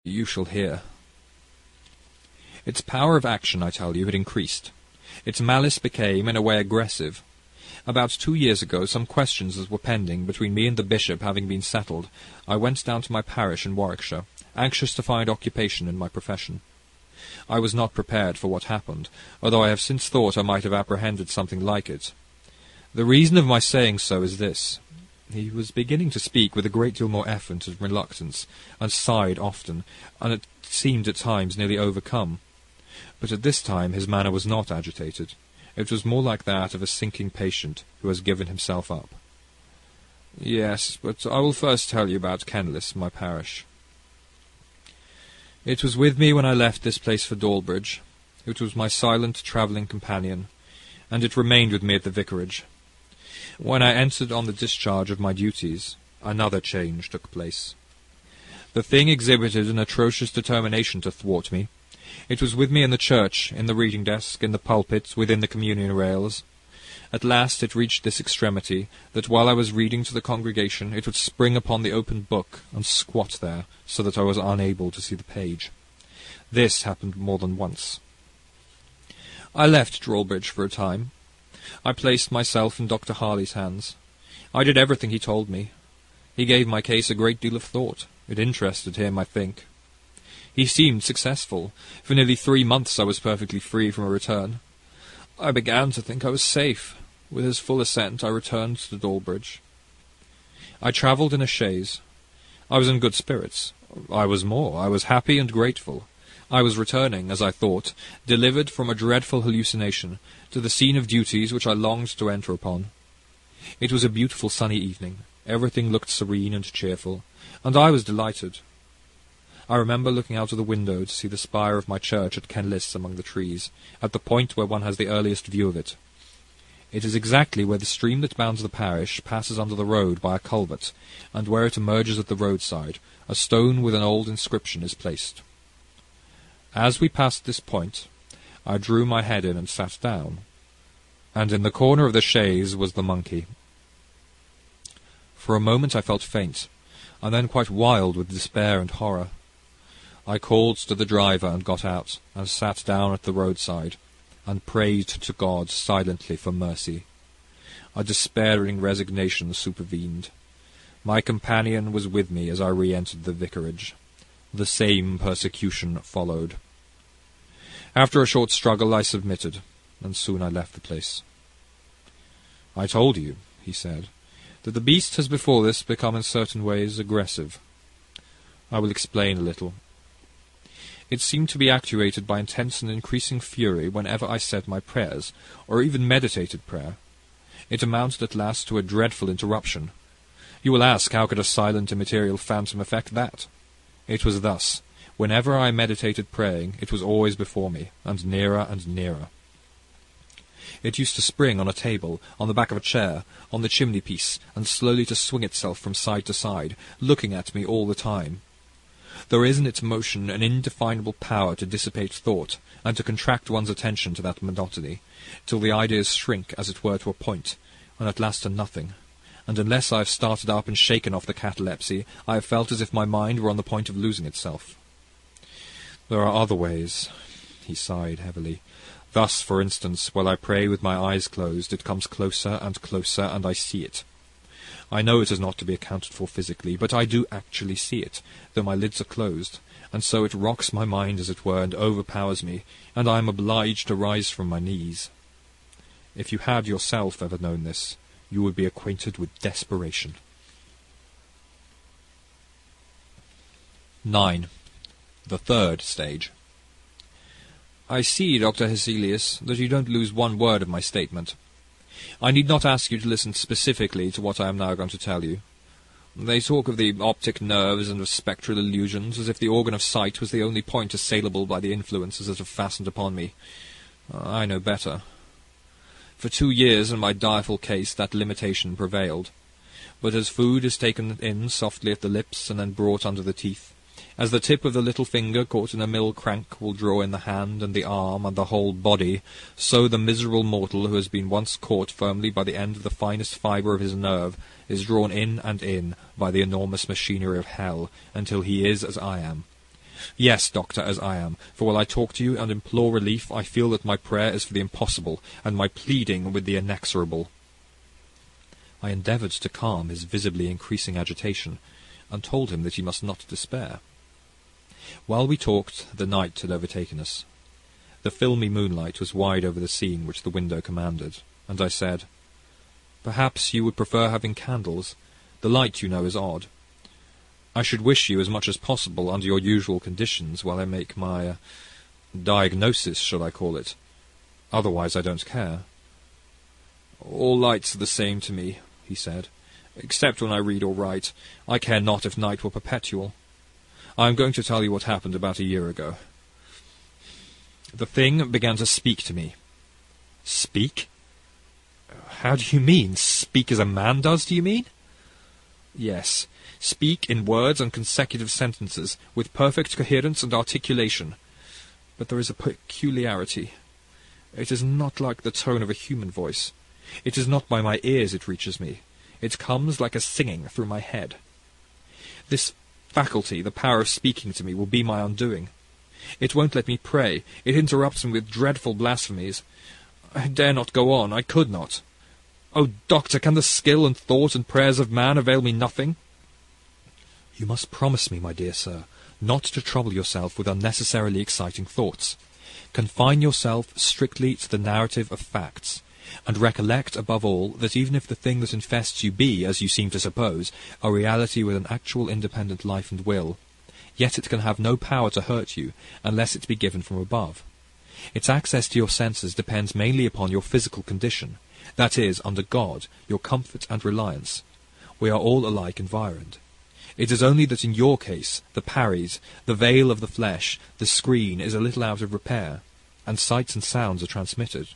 You shall hear. Its power of action, I tell you, had increased. Its malice became, in a way, aggressive. About 2 years ago, some questions that were pending between me and the bishop having been settled, I went down to my parish in Warwickshire, anxious to find occupation in my profession. I was not prepared for what happened, although I have since thought I might have apprehended something like it. The reason of my saying so is this. He was beginning to speak with a great deal more effort and reluctance, and sighed often, and it seemed at times nearly overcome. But at this time his manner was not agitated. It was more like that of a sinking patient who has given himself up. Yes, but I will first tell you about Kenlis, my parish. It was with me when I left this place for Dawlbridge. It was my silent travelling companion, and it remained with me at the vicarage. When I entered on the discharge of my duties, another change took place. The thing exhibited an atrocious determination to thwart me. It was with me in the church, in the reading desk, in the pulpit, within the communion rails. At last it reached this extremity, that while I was reading to the congregation, it would spring upon the open book and squat there, so that I was unable to see the page. This happened more than once. I left Drawbridge for a time. I placed myself in Dr. Harley's hands. I did everything he told me. He gave my case a great deal of thought. It interested him, I think. He seemed successful. For nearly 3 months I was perfectly free from a return. I began to think I was safe. With his full assent I returned to Dawlbridge. I travelled in a chaise. I was in good spirits. I was happy and grateful. I was returning, as I thought, delivered from a dreadful hallucination, to the scene of duties which I longed to enter upon. It was a beautiful sunny evening. Everything looked serene and cheerful, and I was delighted. I remember looking out of the window to see the spire of my church at Kenlis among the trees, at the point where one has the earliest view of it. It is exactly where the stream that bounds the parish passes under the road by a culvert, and where it emerges at the roadside, a stone with an old inscription is placed. As we passed this point, I drew my head in and sat down, and in the corner of the chaise was the monkey. For a moment I felt faint, and then quite wild with despair and horror. I called to the driver and got out, and sat down at the roadside, and prayed to God silently for mercy. A despairing resignation supervened. My companion was with me as I re-entered the vicarage. The same persecution followed. After a short struggle I submitted, and soon I left the place. "I told you," he said, "that the beast has before this become in certain ways aggressive. I will explain a little. It seemed to be actuated by intense and increasing fury whenever I said my prayers, or even meditated prayer. It amounted at last to a dreadful interruption. You will ask, how could a silent immaterial phantom effect that? It was thus. Whenever I meditated praying, it was always before me, and nearer and nearer. It used to spring on a table, on the back of a chair, on the chimney-piece, and slowly to swing itself from side to side, looking at me all the time. There is in its motion an indefinable power to dissipate thought, and to contract one's attention to that monotony, till the ideas shrink, as it were, to a point, and at last to nothing. And unless I have started up and shaken off the catalepsy, I have felt as if my mind were on the point of losing itself. There are other ways." He sighed heavily. "Thus, for instance, while I pray with my eyes closed, it comes closer and closer, and I see it. I know it is not to be accounted for physically, but I do actually see it, though my lids are closed, and so it rocks my mind, as it were, and overpowers me, and I am obliged to rise from my knees. If you had yourself ever known this, you would be acquainted with desperation." 9. The third stage. I see, Dr. Hesselius, that you don't lose one word of my statement. I need not ask you to listen specifically to what I am now going to tell you. They talk of the optic nerves and of spectral illusions, as if the organ of sight was the only point assailable by the influences that have fastened upon me. I know better. For 2 years in my direful case that limitation prevailed. But as food is taken in softly at the lips and then brought under the teeth, as the tip of the little finger caught in a mill crank will draw in the hand and the arm and the whole body, so the miserable mortal who has been once caught firmly by the end of the finest fibre of his nerve is drawn in and in by the enormous machinery of hell, until he is as I am. Yes, doctor, as I am, for while I talk to you and implore relief, I feel that my prayer is for the impossible, and my pleading with the inexorable. I endeavoured to calm his visibly increasing agitation, and told him that he must not despair. While we talked, the night had overtaken us. The filmy moonlight was wide over the scene which the window commanded, and I said, "Perhaps you would prefer having candles. The light, you know, is odd. I should wish you as much as possible under your usual conditions while I make my diagnosis, shall I call it? Otherwise I don't care." "All lights are the same to me," he said, "except when I read or write. I care not if night were perpetual. I am going to tell you what happened about a year ago. The thing began to speak to me." "Speak? How do you mean? Speak as a man does, do you mean?" "Yes, speak in words and consecutive sentences, with perfect coherence and articulation. But there is a peculiarity. It is not like the tone of a human voice. It is not by my ears it reaches me. It comes like a singing through my head. This faculty, the power of speaking to me, will be my undoing. It won't let me pray. It interrupts me with dreadful blasphemies. I dare not go on. I could not. Oh, doctor, can the skill and thought and prayers of man avail me nothing?" "You must promise me, my dear sir, not to trouble yourself with unnecessarily exciting thoughts. Confine yourself strictly to the narrative of facts, and recollect, above all, that even if the thing that infests you be, as you seem to suppose, a reality with an actual independent life and will, yet it can have no power to hurt you, unless it be given from above. Its access to your senses depends mainly upon your physical condition, that is, under God, your comfort and reliance. We are all alike environed. It is only that in your case, the parries, the veil of the flesh, the screen is a little out of repair, and sights and sounds are transmitted.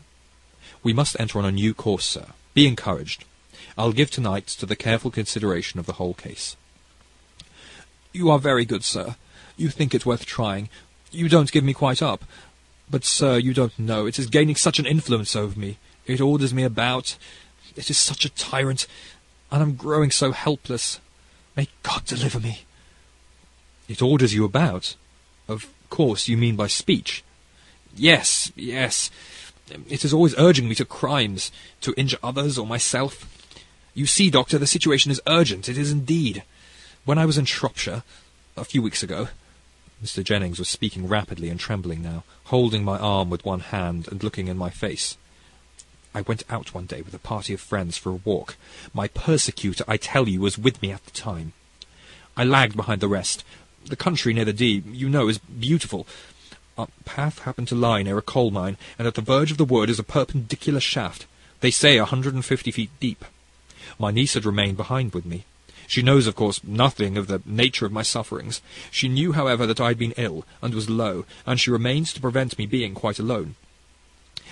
We must enter on a new course, sir. Be encouraged. I'll give tonight to the careful consideration of the whole case." "You are very good, sir. You think it worth trying. You don't give me quite up. But, sir, you don't know. It is gaining such an influence over me. It orders me about. It is such a tyrant, and I'm growing so helpless. May God deliver me." "It orders you about? Of course, you mean by speech?" Yes. It is always urging me to crimes, to injure others or myself. You see, doctor, the situation is urgent. It is indeed. When I was in Shropshire, a few weeks ago—" Mr. Jennings was speaking rapidly and trembling now, holding my arm with one hand and looking in my face. "I went out one day with a party of friends for a walk. My persecutor, I tell you, was with me at the time. I lagged behind the rest. The country near the Dee, you know, is beautiful. Our path happened to lie near a coal mine, and at the verge of the wood is a perpendicular shaft, they say 150 feet deep. My niece had remained behind with me. She knows, of course, nothing of the nature of my sufferings. She knew, however, that I had been ill, and was low, and she remained to prevent me being quite alone.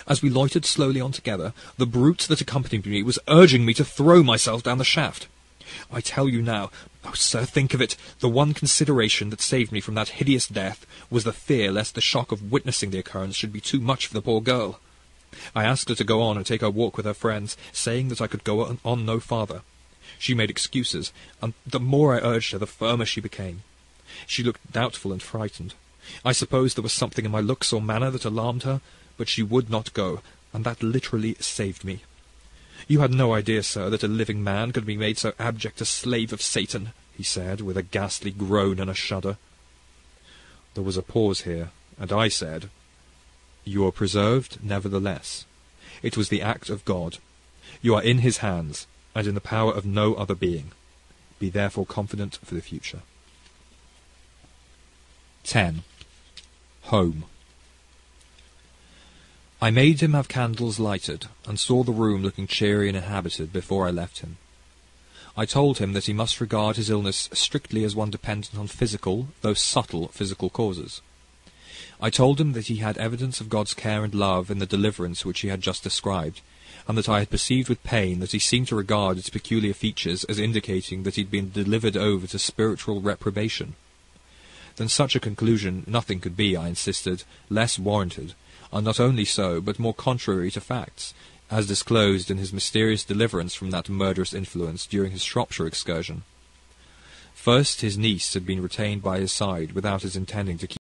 As we loitered slowly on together, the brute that accompanied me was urging me to throw myself down the shaft. I tell you now, oh, sir, think of it, the one consideration that saved me from that hideous death was the fear lest the shock of witnessing the occurrence should be too much for the poor girl. I asked her to go on and take her walk with her friends, saying that I could go on no farther. She made excuses, and the more I urged her, the firmer she became. She looked doubtful and frightened. I suppose there was something in my looks or manner that alarmed her, but she would not go, and that literally saved me. You had no idea, sir, that a living man could be made so abject a slave of Satan, he said, with a ghastly groan and a shudder. There was a pause here, and I said, "You are preserved, nevertheless. It was the act of God. You are in his hands, and in the power of no other being. Be therefore confident for the future." 10. Home. I made him have candles lighted, and saw the room looking cheery and inhabited before I left him. I told him that he must regard his illness strictly as one dependent on physical, though subtle, physical causes. I told him that he had evidence of God's care and love in the deliverance which he had just described, and that I had perceived with pain that he seemed to regard its peculiar features as indicating that he had been delivered over to spiritual reprobation. Than such a conclusion nothing could be, I insisted, less warranted, and not only so, but more contrary to facts, as disclosed in his mysterious deliverance from that murderous influence during his Shropshire excursion. First, his niece had been retained by his side without his intending to keep